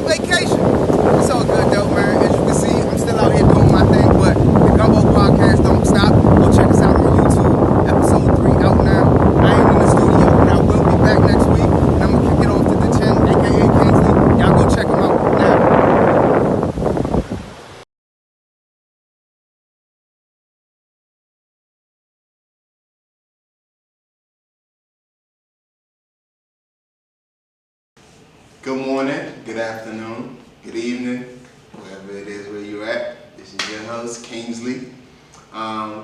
vacation. It's all good though, man. As you can see, I'm still out here doing my thing, but the Gumbo podcast don't stop. Go check us out on YouTube. Episode 3 out now. I ain't in the studio, but I will be back next week. And I'm gonna kick it off to the Chin, aka Kingsley. Y'all go check him out now. Good morning, good afternoon, good evening, wherever it is where you're at. This is your host, Kingsley.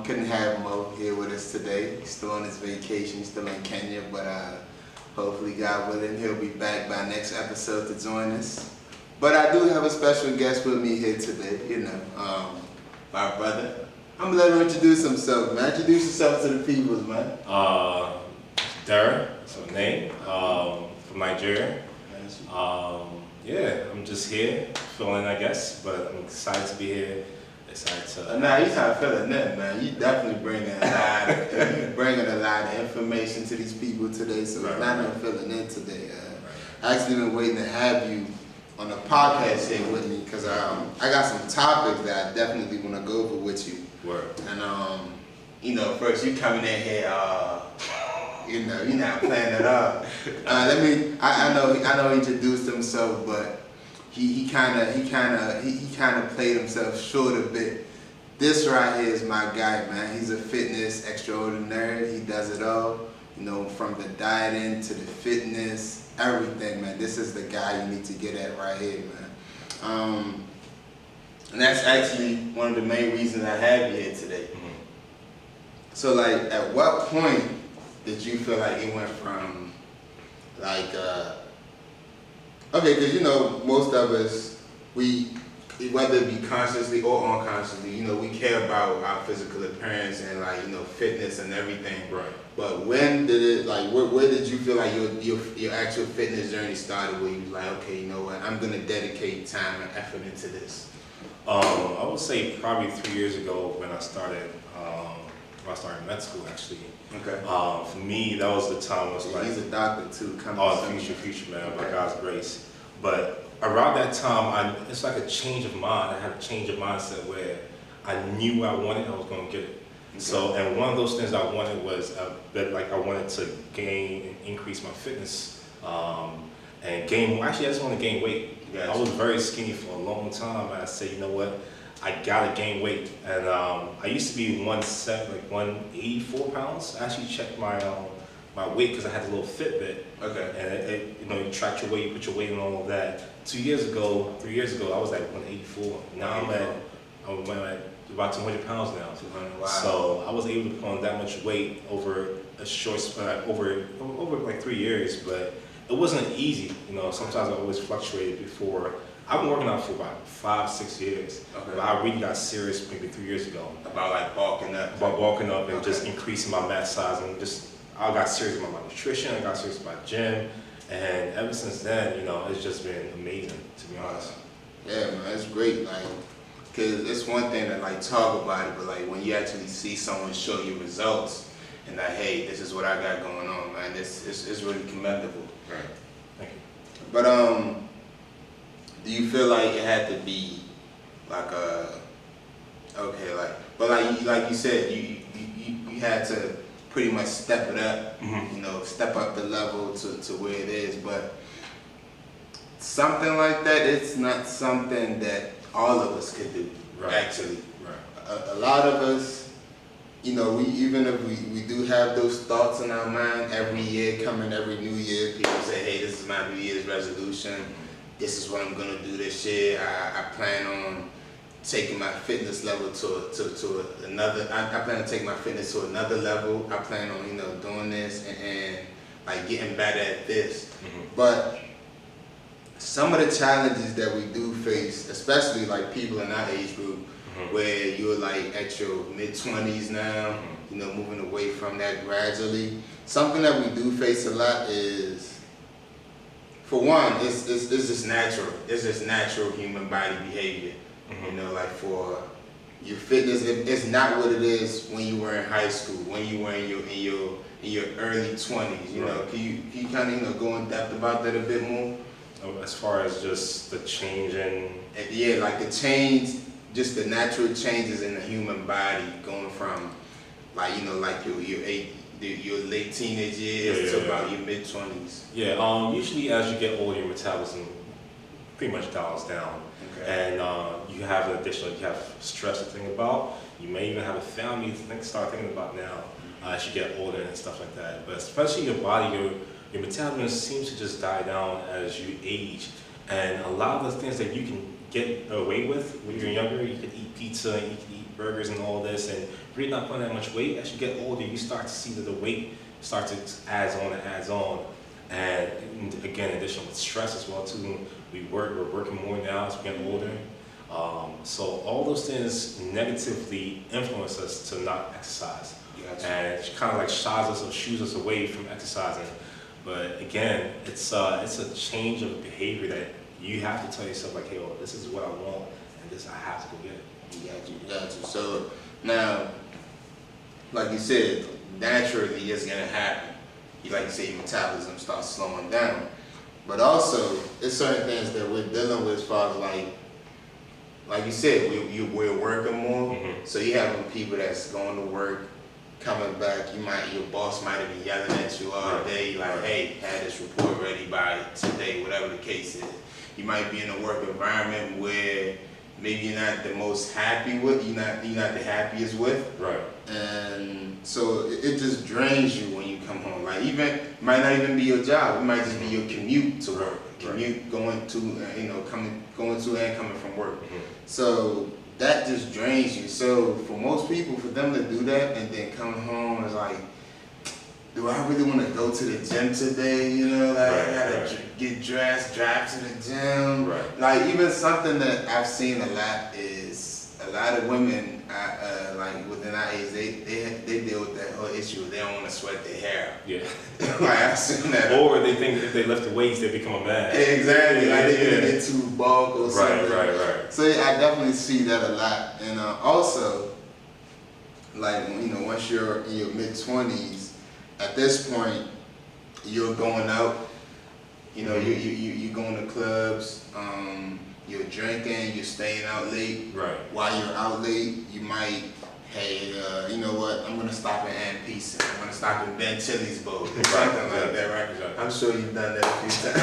Couldn't have Mo here with us today. He's still on his vacation, he's still in Kenya, but hopefully, God willing, he'll be back by next episode to join us. But I do have a special guest with me here today, my brother. I'm gonna let him introduce himself, man. Introduce yourself to the people, man. Dara, that's my name, from Nigeria. I'm just here, filling, I guess, but I'm excited to be here. Excited to. Nah, you're not feeling that, man. You definitely bringing a lot of information to these people today, so it's not even filling in today. I actually been waiting to have you on a podcast here with me because I got some topics that I definitely want to go over with you. Word. And first you coming in here. You're not playing it up. I know he introduced himself, but he kind of played himself short a bit. This right here is my guy, man. He's a fitness extraordinaire. He does it all, from the dieting to the fitness, everything, man. This is the guy you need to get at right here, man. And that's actually one of the main reasons I have you here today. Mm-hmm. So, like, at what point did you feel like it went from, like, because, most of us, whether it be consciously or unconsciously, we care about our physical appearance and, fitness and everything. Right. But when did it, where did you feel like your actual fitness journey started where you was like, okay, you know what, I'm going to dedicate time and effort into this? I would say probably 3 years ago when I started med school, actually. Okay. For me, that was the time I was like... He's a doctor too. Future, man, okay. By God's grace. But around that time, it's like a change of mind. I had a change of mindset where I knew what I wanted, I was going to get it. Okay. So, and one of those things I wanted was that I wanted to gain and increase my fitness and gain. Actually, I just want to gain weight. Gotcha. I was very skinny for a long time, and I said, you know what? I gotta gain weight, and I used to be 184 pounds. I actually checked my weight because I had a little Fitbit. Okay. And you track your weight, you put your weight and all of that. 3 years ago, I was at 184. Now I'm at about 200 pounds now. 200. Wow. So I was able to put on that much weight over a short over like 3 years, but it wasn't easy. Sometimes I always fluctuated before. I've been working out for about 5-6 years. Okay. But I really got serious maybe 3 years ago. About bulking up? About bulking up and just increasing my mass size, and I got serious about my nutrition, I got serious about gym, and ever since then, it's just been amazing, to be honest. Yeah, man, that's great, because it's one thing to talk about it, but when you actually see someone show you results, and hey, this is what I got going on, man, it's really commendable. Right. Thank you. But do you feel like it had to be like you said, you had to pretty much step it up, mm-hmm. Step up the level to where it is, but something like that, it's not something that all of us could do, right. Actually. Right. A lot of us, even if we do have those thoughts in our mind every year, every new year, people say, hey, this is my New Year's resolution. This is what I'm gonna do this year. I plan on taking my fitness level to another. I plan to take my fitness to another level. I plan on doing this and getting better at this. Mm-hmm. But some of the challenges that we do face, especially people in our age group, mm-hmm. where you're at your mid-20s now, mm-hmm. Moving away from that gradually. Something that we do face a lot is, for one, it's just natural. It's just natural human body behavior. Mm-hmm. For your fitness, it's not what it is when you were in high school, when you were in your early 20s. Right. Can you kind of go in depth about that a bit more? as far as just the change in. Yeah, like the change, just the natural changes in the human body, going from like like your late teenage years to about your mid-20s. Yeah, usually as you get older, your metabolism pretty much dials down. Okay. And you have you have stress to think about. You may even have a family to start thinking about now as you get older and stuff like that. But especially your body, your metabolism seems to just die down as you age. And a lot of the things that you can get away with when you're younger, you can eat pizza, and you can eat burgers and all this, and you're not putting that much weight. As you get older, you start to see that the weight starts to adds on. And again, in addition with stress as well too, we're working more now as we get older. So all those things negatively influence us to not exercise. Gotcha. And it kind of like shoos us away from exercising. But again, it's a change of behavior that you have to tell yourself like, hey, well, this is what I want, and this I have to go get it. Got you. So now, like you said, naturally it's gonna happen. Like you say, your metabolism starts slowing down. But also, there's certain things that we're dealing with as far as like you said, we're working more. Mm-hmm. So you have people that's going to work, coming back, your boss might have been yelling at you all day, like, hey, have this report ready by today, whatever the case is. You might be in a work environment where maybe you're not the most happy with, you're not the happiest with. Right. And so it just drains you when you come home. Like it might not even be your job, it might just be your commute to work. Commute going to going to and coming from work. Mm-hmm. So that just drains you. So for most people, for them to do that and then come home, it's like, do I really want to go to the gym today? I gotta get dressed, drive to the gym. Right. Like even something that I've seen a lot is a lot of women, like within our age, they deal with that whole issue. They don't want to sweat their hair. Yeah. Like I've seen that. Or they think if they lift the weights, they become a man. Exactly. Like they get too bulk or something. Right. So yeah, I definitely see that a lot. And also, like once you're in your mid-20s, at this point, you're going out. You going to clubs. You're drinking. You're staying out late. Right. While you're out late, you might, hey, you know what? I'm gonna stop at Aunt Pizza. I'm gonna stop at Ben Chili's bowl. Something like that, right? Exactly. I'm sure you've done that a few times.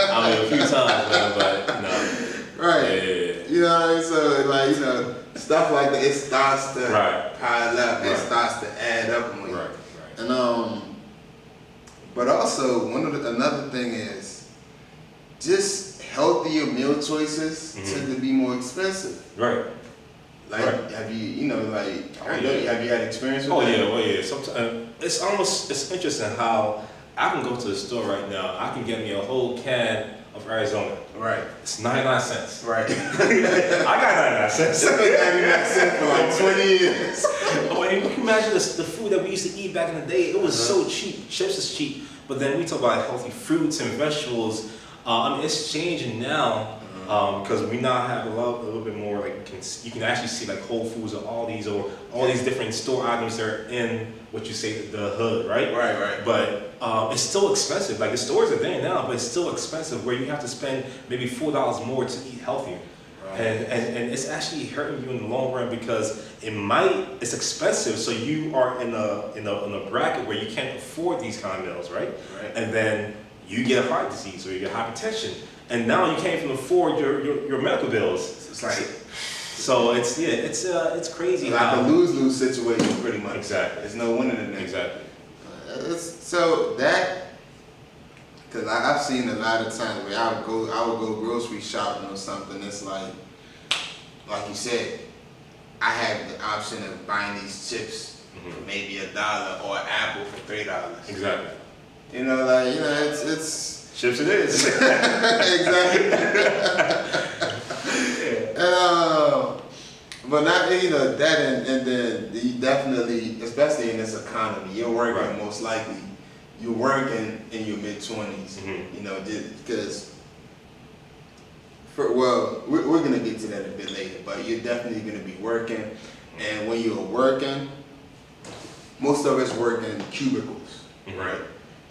I mean, a few times, man, but no. Right. Yeah. You know what I mean? So stuff like that, it starts to pile up. It starts to add up on you. Right. And but also another thing is just healthier meal choices tend to be more expensive. Right. Like have you have you had experience with that? Oh yeah. Sometimes it's interesting how I can go to the store right now. I can get me a whole can of Arizona. Right. It's 99 cents. Right. I got 99 cents. 99 cents for like 20 years. Oh, and you can imagine the food that we used to eat back in the day. It was so cheap. Chips is cheap. But then we talk about healthy fruits and vegetables. I mean, it's changing now because we now have a little bit more like you can actually see like Whole Foods or all these different store items that are in what you say the hood, right? Right. But it's still expensive. Like the stores are there now, but it's still expensive where you have to spend maybe $4 more to eat healthier. Right. And it's actually hurting you in the long run because it's expensive, so you are in a bracket where you can't afford these kind of meals, right? And then you get heart disease or you get hypertension, and now you can't even afford your medical bills. It's like it's crazy. Like a lose-lose situation, pretty much. Exactly. There's no winning in there. Exactly. So that, because I've seen a lot of times where I would go grocery shopping or something. It's like you said, I have the option of buying these chips for maybe $1 or an apple for $3. Exactly. It's chips it is. Exactly. But not that and then you definitely, especially in this economy, you're working most likely. You're working in your mid-20s, because we're gonna get to that a bit later. But you're definitely gonna be working, and when you're working, most of us work in cubicles, right?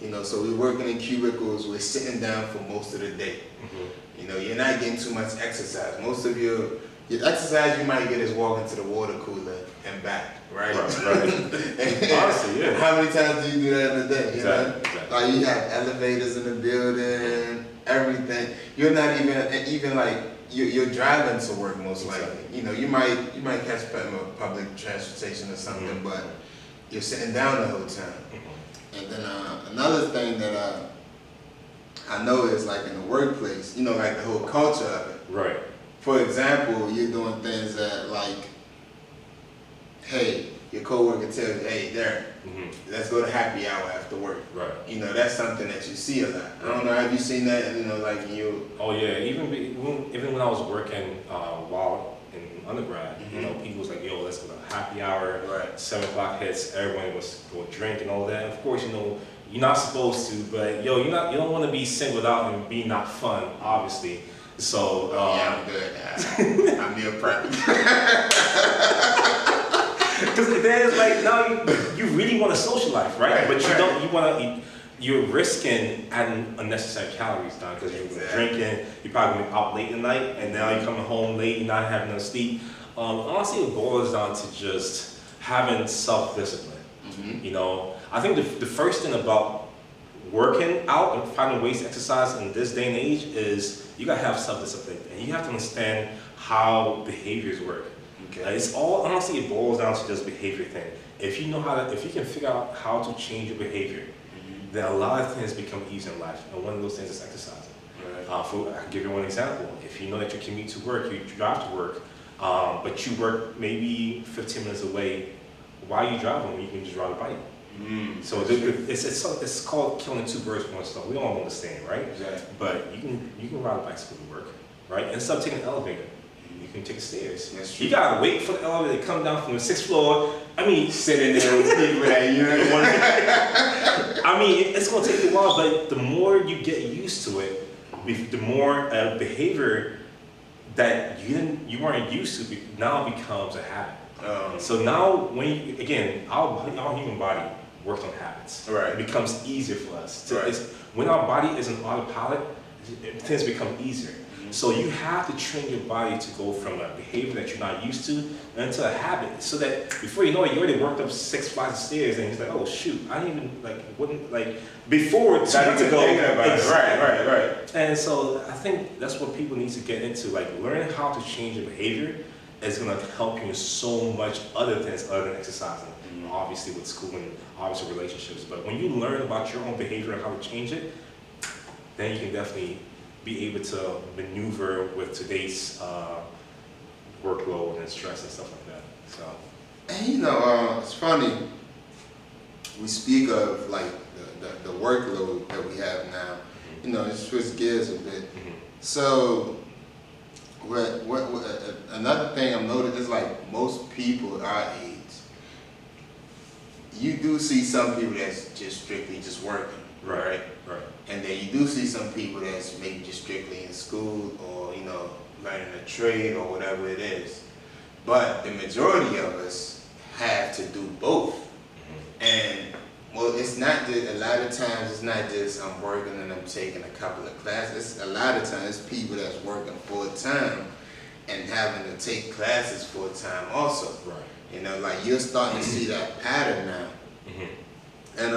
You know, so we're working in cubicles, we're sitting down for most of the day. Mm-hmm. You know, you're not getting too much exercise. Most of your exercise you might get is walking to the water cooler and back, right? Right. Honestly, yeah. How many times do you do that in a day? Exactly. You know? Exactly. Like you have elevators in the building, everything. You're not even like you're driving to work most likely. You know, you might catch public transportation or something, but you're sitting down the whole time. And then another thing that I know is like in the workplace, you know, like the whole culture of it. Right. For example, you're doing things that like, hey, your coworker tells you, hey, Derek, let's go to happy hour after work. Right. You know, that's something that you see a lot. I don't know, have you seen that? You know, like you. Oh yeah, even when I was working while in undergrad, you know, people was like, yo, let's go to happy hour. Right. 7 o'clock hits, everyone was going to drink and all that. Of course, you know, you're not supposed to, but yo, you don't want to be singled out and be not fun, obviously. So yeah, I'm good. I'm meal prepping. Because then it's like now you really want a social life, right? But you don't. You're risking adding unnecessary calories down because you're drinking. You're probably going out late at night, and now you're coming home late. You're not having enough sleep. Honestly, it boils down to just having self-discipline. You know, I think the first thing about working out and finding ways to exercise in this day and age is you gotta have self-discipline, and you have to understand how behaviors work. Okay. It's all, honestly, it boils down to this behavior thing. If you can figure out how to change your behavior, then a lot of things become easier in life. And one of those things is exercising. Right. I can give you one example. If you know that you commute to work, you drive to work, but you work maybe 15 minutes away, why are you driving when you can just ride a bike? So it's called killing two birds with one stone. We all understand, right? Exactly. But you can ride a bicycle to work, right? And instead of taking an elevator, you can take the stairs. That's true. You gotta wait for the elevator to come down from the 6th floor. I mean, sitting there with people that you don't I mean, it's gonna take you a while, but the more you get used to it, the more behavior that you weren't used to now becomes a habit. So now, our human body works on habits. Right. It becomes easier for us. Right. When our body is on autopilot, things become easier. So you have to train your body to go from a behavior that you're not used to into a habit, so that before you know it, you already worked up 6 flights of stairs, and it's like, oh shoot, I didn't even before 2 months ago. Exactly. Right. And so I think that's what people need to get into, like learning how to change your behavior is going to help you in so much other things other than exercising. Obviously with school and obviously relationships, but when you learn about your own behavior and how to change it, then you can definitely be able to maneuver with today's workload and stress and stuff like that. So, and you know, it's funny. We speak of like the workload that we have now. You know, just switch gears a bit. So, what another thing I've noticed is like most people our age, you do see some people that's just strictly just working. Right. And then you do see some people that's maybe just strictly in school or, you know, learning a trade or whatever it is. But the majority of us have to do both. And, well, it's not just, a lot of times it's not just I'm working and I'm taking a couple of classes. A lot of times it's people that's working full-time and having to take classes full-time also. Right. You know, like you're starting to see that pattern now. And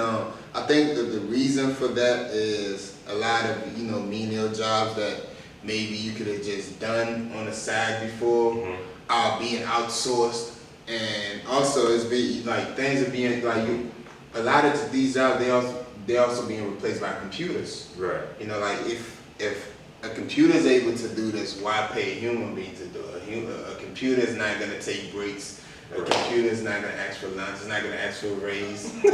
I think that the reason for that is a lot of, you know, menial jobs that maybe you could have just done on the side before are being outsourced. And also it's being, like, things are being, like, a lot of these jobs, they also being replaced by computers. Right. You know, like, if a computer is able to do this, why pay a human being to do it? A computer is not going to take breaks. A computer is not going to ask for lunch. It's not going to ask for a raise. You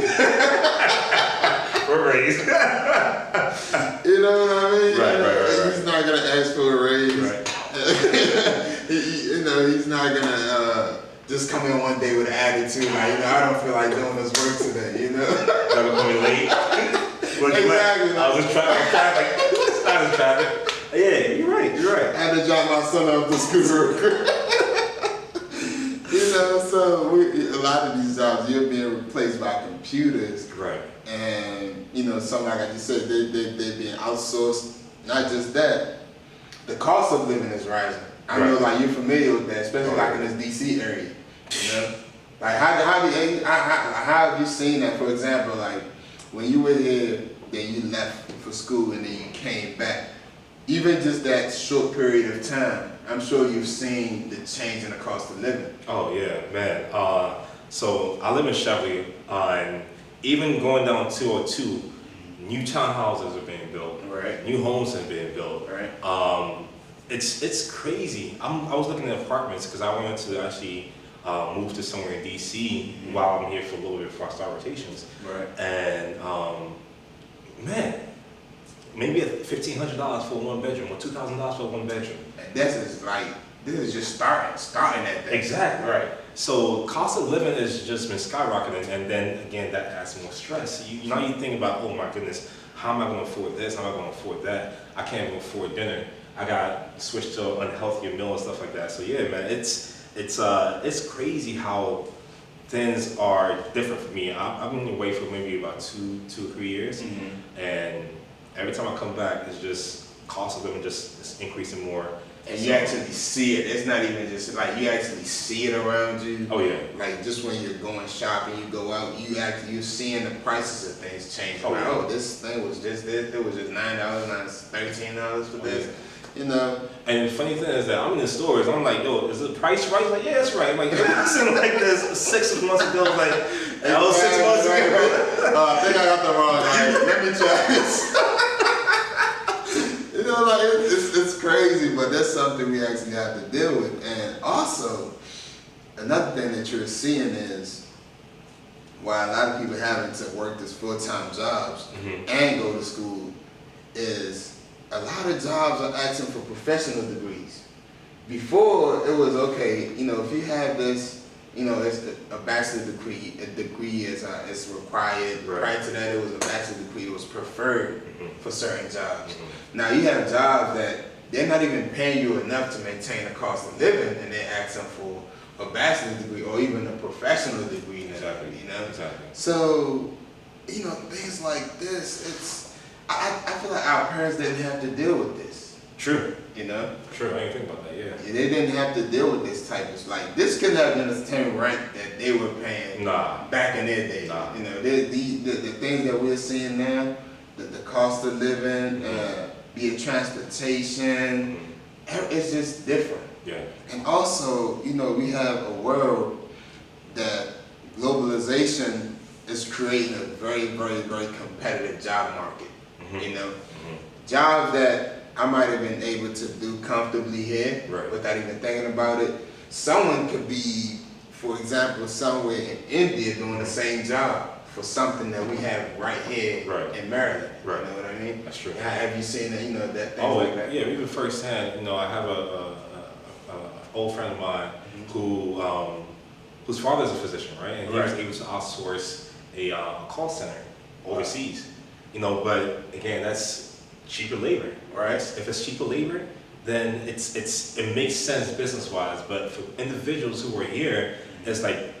know what I mean? Right. He's not going to ask for a raise. Right. You know, he's not going to just come in one day with an attitude like, you know, I don't feel like doing this work today, you know? Never coming late. Exactly. I was in traffic. Yeah, you're right. I had to drop my son off the scooter. You know, so a lot of these jobs, you're being replaced by computers. Right. And some like I just said, they're being outsourced. Not just that, the cost of living is rising. I know, like, you're familiar with that, especially like in this DC area. Like how have you seen that? For example, like when you were here, then you left for school and then you came back. Even just that short period of time, I'm sure you've seen the change in the cost of living. Oh yeah, man. So I live in Chevy, and even going down 202, new townhouses are being built. Right. New homes are being built. Right. It's crazy. I was looking at apartments because I wanted to actually move to somewhere in DC while I'm here for a little bit before I start rotations. Right. And man, maybe $1,500 for one bedroom or $2,000 for one bedroom. And this is just starting at that. Exactly. Right. So cost of living has just been skyrocketing, and then again that adds more stress. Now you think about, oh my goodness, how am I going to afford this? How am I going to afford that? I can't even afford dinner. I got to switch to an unhealthier meal and stuff like that. So yeah, man, it's crazy how things are different for me. I've been away for maybe about two or 3 years, and every time I come back, it's just cost of living is increasing more. And you actually see it. It's not even just like you actually see it around you. Oh yeah. Like just when you're going shopping, you go out, you're seeing the prices of things change. Oh, yeah. This thing was just this. It was just $9, now it's $13 for this. And the funny thing is that I'm in the stores. I'm like, yo, is the price right? Like, yeah, it's right. Like, it wasn't like this 6 months ago. Like, that was 6 months ago. I think I got the wrong. Like, let me try this. Like it's crazy, but that's something we actually have to deal with. And also, another thing that you're seeing is why a lot of people having to work this full-time jobs and go to school is a lot of jobs are asking for professional degrees. Before it was okay, if you have this, it's a bachelor's degree. A degree is required. Right. Prior to that, it was a bachelor's degree. It was preferred for certain jobs. Now you have jobs that they're not even paying you enough to maintain the cost of living, and they're asking for a bachelor's degree or even a professional degree. Exactly. Exactly. So, things like this, I feel like our parents didn't have to deal with this. True. True. I didn't think about that. Yeah. They didn't have to deal with this type of this couldn't have been the same rent that they were paying back in their day. Nah. The things that we're seeing now, the cost of living, be it transportation, it's just different. Yeah. And also, we have a world that globalization is creating a very, very, very competitive job market. Jobs that I might have been able to do comfortably here without even thinking about it. Someone could be, for example, somewhere in India doing the same job for something that we have right here in Maryland. Right. You know what I mean? That's true. Have you seen that? That things Oh, like that? yeah, even firsthand. I have a old friend of mine whose father is a physician, right? And he was able to outsource a call center overseas. But again, that's cheaper labor, right? If it's cheaper labor, then it makes sense business-wise. But for individuals who are here, it's like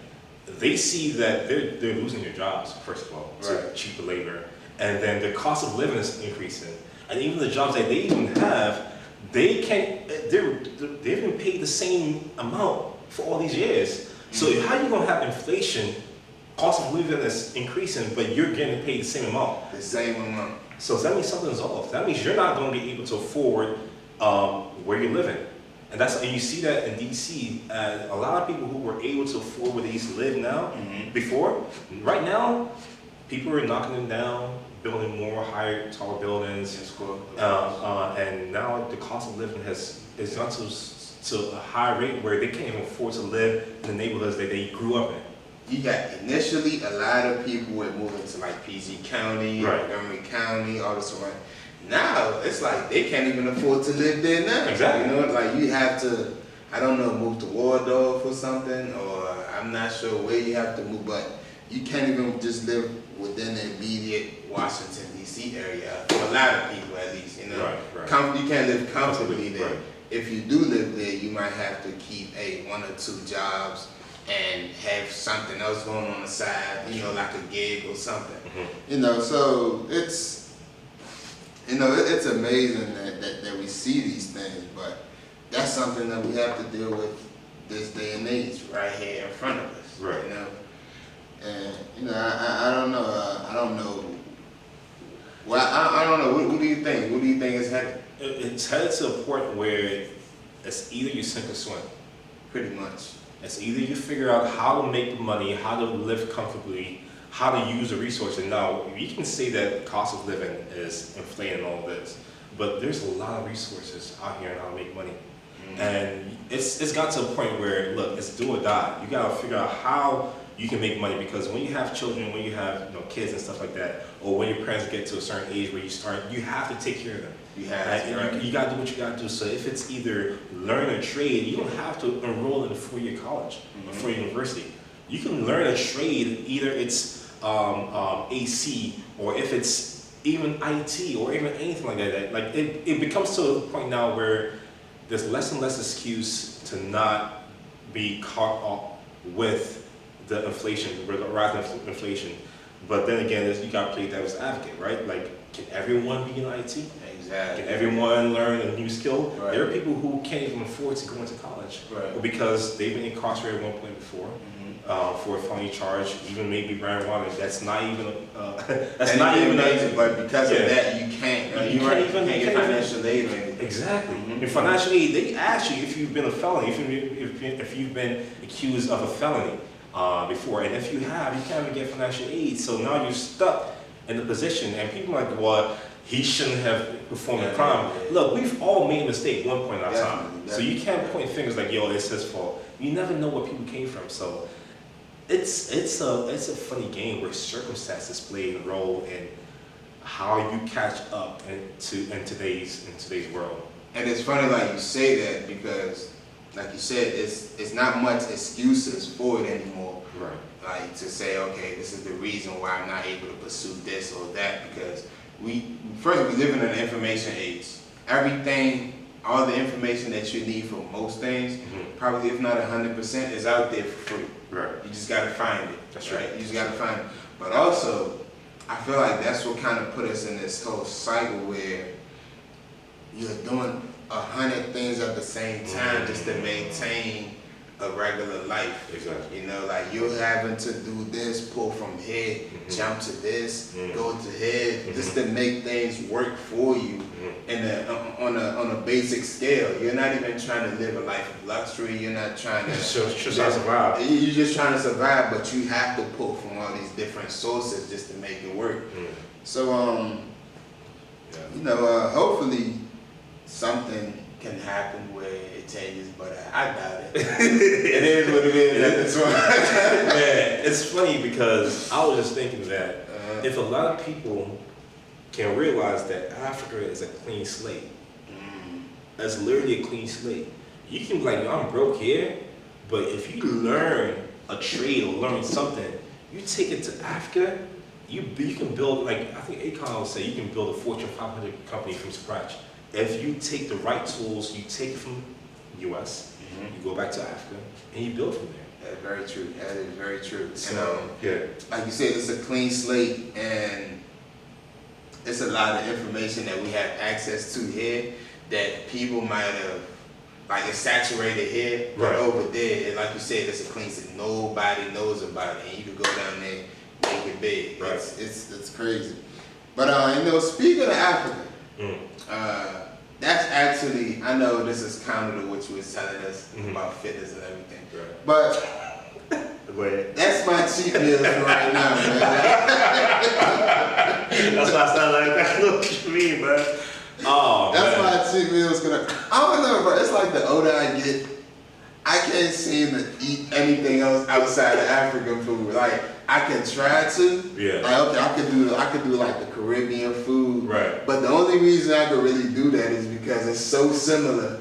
they see that they're losing their jobs, first of all, to cheaper labor, and then the cost of living is increasing, and even the jobs that they even have, they've been paid the same amount for all these years. So how are you gonna have inflation? Cost of living is increasing, but you're getting paid the same amount. The same amount. So that means something's off. That means you're not going to be able to afford where you're living. And you see that in DC. A lot of people who were able to afford where they used to live now, before, right now, people are knocking them down, building more higher, taller buildings. And now the cost of living has gone to a high rate where they can't even afford to live in the neighborhoods that they grew up in. You got initially a lot of people were moving to like PG County, Montgomery County, all this around. Now it's like they can't even afford to live there now. Exactly. Like you have to, I don't know, move to Waldorf or something, or I'm not sure where you have to move, but you can't even just live within the immediate Washington D.C. area. For a lot of people, at least, you can't live comfortably there. If you do live there, you might have to keep 1 or 2 jobs. and have something else going on the side, you know, like a gig or something. Mm-hmm. You know, so it's, you know, it's amazing that we see these things, but that's something that we have to deal with this day and age right here in front of us. Right. You know, and you know, I don't know. I don't know. Well, I don't know. What do you think? What do you think is headed? It's headed to a point where it's either you sink or swim. Pretty much. It's either you figure out how to make the money, how to live comfortably, how to use the resources. Now, you can say that the cost of living is inflating all this, but there's a lot of resources out here on how to make money. And it's got to a point where, look, it's do or die. You gotta figure out how you can make money, because when you have children, when you have, you know, kids and stuff like that, or when your parents get to a certain age where you have to take care of them. You gotta do what you gotta do. So if it's either learn a trade, you don't have to enroll in a 4-year college, a 4-year university. You can learn a trade, either it's AC, or if it's even IT, or even anything like that. Like it becomes to a point now where there's less and less excuse to not be caught up with the inflation, the rise in inflation. But then again, you got to play devil's advocate, right? Like, can everyone be in IT? Exactly. Can everyone learn a new skill? Right. There are people who can't even afford to go into college, Right. because they've been incarcerated at one point before. For a felony charge, even maybe marijuana. That's not even. That's not even amazing. But because of that, you can't. You can't even get financial aid or anything. Exactly. In financial aid, they ask you if you've been a felony, if you've been accused of a felony before, and if you have, you can't even get financial aid. So now you're stuck in the position, and people are like, well, he shouldn't have performed a crime. Look, we've all made a mistake at one point in our time. So you can't point fingers like, yo, it's his fault. You never know where people came from. So it's a funny game where circumstances play a role in how you catch up in today's world. And it's funny, like you say that, because, like you said, it's not much excuses for it anymore. Right. Like to say, okay, this is the reason why I'm not able to pursue this or that, because we live in an information age. Everything, all the information that you need for most things, probably if not 100%, is out there for free. Right. You just gotta find it. That's right. You just gotta find it. But also, I feel like that's what kind of put us in this whole cycle where you're doing 100 things at the same time just to maintain a regular life. Exactly. You know, like you're having to do this, pull from here, jump to this, go to here, just to make things work for you on a basic scale. You're not even trying to live a life of luxury. You're not trying to survive. You're just trying to survive, but you have to pull from all these different sources just to make it work. So you know, hopefully something can happen where it changes, but I doubt it. It is what it is at this point. Man, it's funny because I was just thinking that if a lot of people can realize that Africa is a clean slate, that's literally a clean slate. You can be like, yo, I'm broke here, but if you learn a trade or learn something, you take it to Africa, you can build, like I think Akon would say, you can build a Fortune 500 company from scratch. If you take the right tools, you take it from US, you go back to Africa, and you build from there. That's very true. That is very true. So, and, like you said, it's a clean slate, and it's a lot of information that we have access to here that people might have, like, it's saturated here, but over there, and like you said, it's a clean slate. Nobody knows about it, and you can go down there, make it big. Right. It's crazy. But you know, speaking of Africa. That's actually, I know this is counter to what you was telling us about fitness and everything, but that's my cheat meals right now, man. That's why I sound like that. Look at me, man. Oh, that's man. my cheat meals. I don't know, bro. It's like the older I get, I can't seem to eat anything else outside of African food. Like, I can try to. Yeah. Like, okay, I could do like the Caribbean food. Right. But the only reason I could really do that is because it's so similar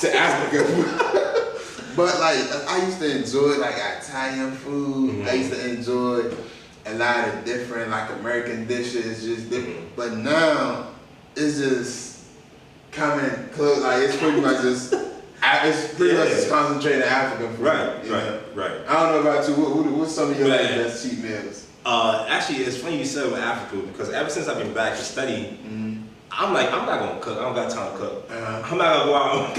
to African food. But like, I used to enjoy like Italian food. I used to enjoy a lot of different like American dishes, just different. But now it's just coming close. Like, it's pretty much just It's pretty much just concentrated African food. Right. I don't know about you. What's some of your best cheat meals? Actually, it's funny you said with Africa because ever since I've been back to study, I'm like, I'm not gonna cook. I don't got time to cook. I'm not gonna go out.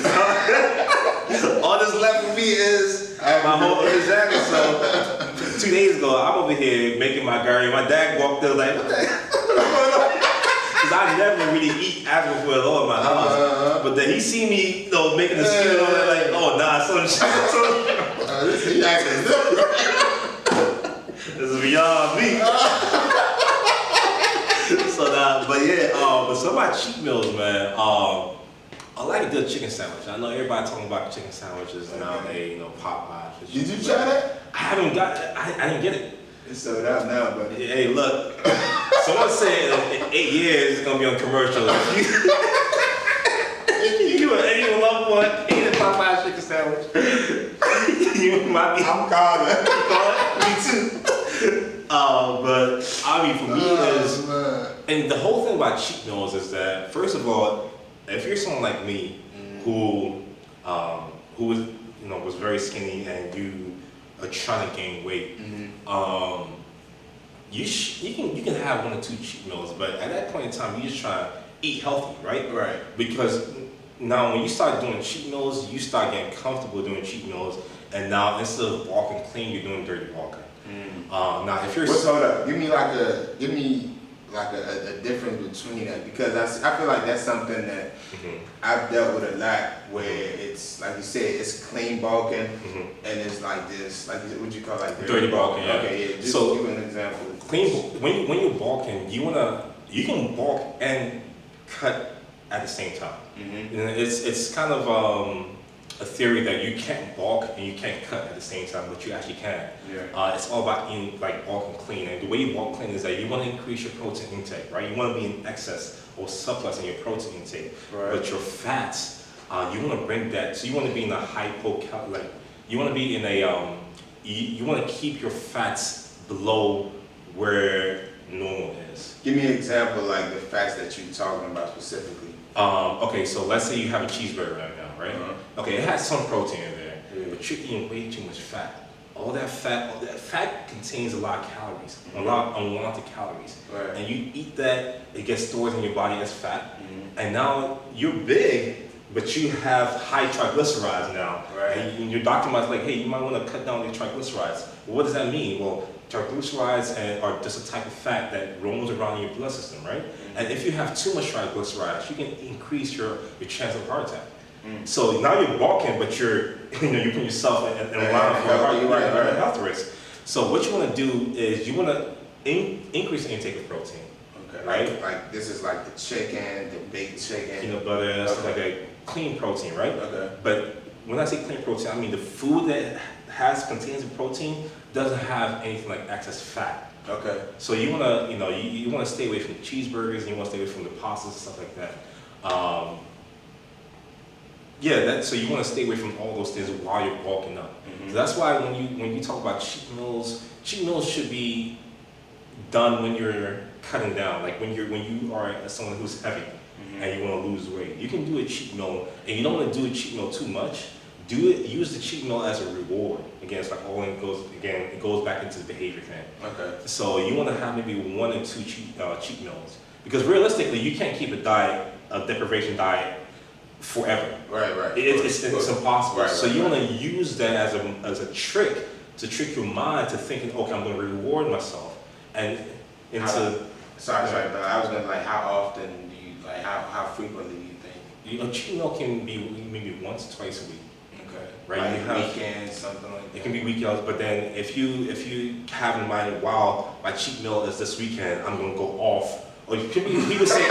All that's left for me is my whole exactly. So 2 days ago, I'm over here making my curry. My dad walked in like, what the heck? What's going on? Because I never really eat African food at all in my house. But then he see me, making the stew and all that, like, oh nah, this is beyond me. But some of my cheat meals, man. I like a good chicken sandwich. I know everybody talking about chicken sandwiches nowadays, Popeyes. Did you try that? I haven't got it. I didn't get it. It's sold out now, buddy. Hey, look. Someone said in 8 years it's gonna be on commercials. If you anyone love one, eat a Popeyes chicken sandwich. You might be. I'm calling. Me too. But I mean, for me and the whole thing about cheat meals is that first of all, if you're someone like me who was very skinny and you are trying to gain weight, you can have 1 or 2 cheat meals, but at that point in time, you just try to eat healthy, right? Right. Because now when you start doing cheat meals, you start getting comfortable doing cheat meals, and now instead of walking clean, you're doing dirty walking. Now if you're hold up, give me a difference between that, because I feel like that's something that I've dealt with a lot, where it's like you said, it's clean bulking, and it's like this, like what you call like dirty bulking. Yeah. Okay, yeah. Just so give an example. Clean when you're bulking, you can bulk and cut at the same time. It's kind of a theory that you can't bulk and you can't cut at the same time, but you actually can. Yeah. It's all about eating bulking clean, and the way you bulk clean is that you want to increase your protein intake, right? You want to be in excess or surplus in your protein intake, but your fats, you want to bring that. So you want to be in a you want to be in a you want to keep your fats below where normal is. Give me an example, like the fats that you're talking about specifically. Okay, so let's say you have a cheeseburger right now, right? Okay, it has some protein in there, but you're eating way too much fat. All that fat contains a lot of calories, a lot of unwanted calories. Right. And you eat that, it gets stored in your body as fat, and now you're big, but you have high triglycerides now. Right. And your doctor might be like, hey, you might want to cut down your triglycerides. Well, what does that mean? Well, triglycerides are just a type of fat that roams around in your blood system, right? And if you have too much triglycerides, you can increase your chance of heart attack. So now you're bulking, but you're putting yourself in a line for health risk. So what you want to do is you want to increase the intake of protein. Okay. Right? Like this is like the chicken, the baked chicken, peanut butter, stuff like that. Clean protein, right? Okay. But when I say clean protein, I mean the food that contains the protein doesn't have anything like excess fat. Okay. So you wanna, you wanna stay away from the cheeseburgers, and you wanna stay away from the pastas and stuff like that. So you wanna stay away from all those things while you're bulking up. So that's why when you talk about cheat meals should be done when you're cutting down, like when you are someone who's heavy and you want to lose weight. You can do a cheat meal, and you don't want to do a cheat meal too much. Use the cheat meal as a reward. Again, it's like it goes back into the behavior thing. Okay. So you want to have maybe 1 or 2 cheat meals, because realistically you can't keep a deprivation diet forever. Right. It's impossible. Right, so you want to use that as a trick to trick your mind to thinking, okay, I'm going to reward myself, and Sorry, but I was gonna how often do you how frequently do you think? Cheat meal can be maybe once, twice a week. Okay. Right. Like you have weekends, something like that. It can be weekends, but then if you have in mind, wow, my cheat meal is this weekend, I'm gonna go off. Or people say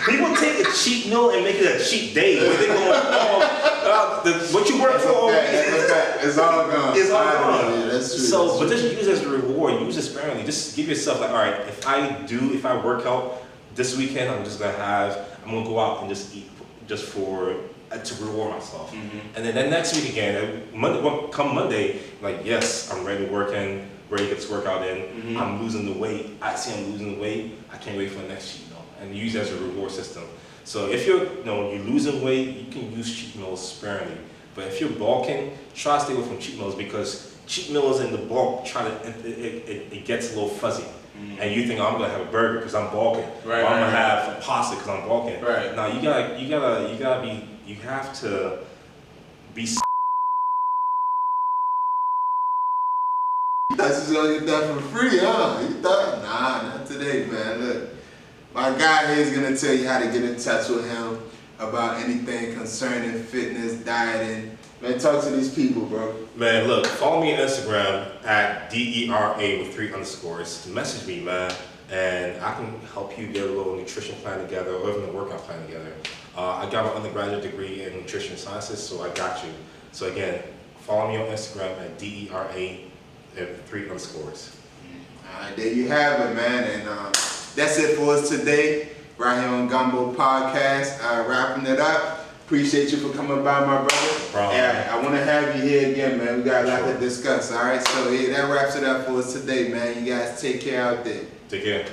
people take a cheat meal and make it a cheat day. Where they go off. What you work for all week, it's all gone. It's all gone. Yeah, that's true. So, but just use it as a reward. Use it sparingly. Just give yourself all right. If I work out this weekend, I'm gonna go out and just eat just to reward myself. And then next week again, come Monday, yes, I'm ready to get this workout in. I'm losing the weight. I see I'm losing the weight. I can't wait for the next cheat meal, and use it as a reward system. So if you're losing weight, you can use cheat meals sparingly. But if you're bulking, try to stay away from cheat meals because cheat meals in the bulk it gets a little fuzzy. And you think, oh, I'm gonna have a burger because I'm bulking, or I'm gonna have pasta because I'm bulking. Right. Now you have to be. That's just gonna get that for free, huh? You thought? Nah, not today, man. Look, my guy here is gonna tell you how to get in touch with him about anything concerning fitness, dieting. Man, talk to these people, bro. Man, look, follow me on Instagram at DERA with 3 underscores. Message me, man, and I can help you get a little nutrition plan together or even a workout plan together. I got my undergraduate degree in nutrition sciences, so I got you. So again, follow me on Instagram at DERA with 3 underscores. All right, there you have it, man, and that's it for us today, right here on Gumbo Podcast. Wrapping it up. Appreciate you for coming by, my brother. Yeah, I want to have you here again, man. We got a lot to discuss, all right? So, yeah, that wraps it up for us today, man. You guys take care out there. Take care.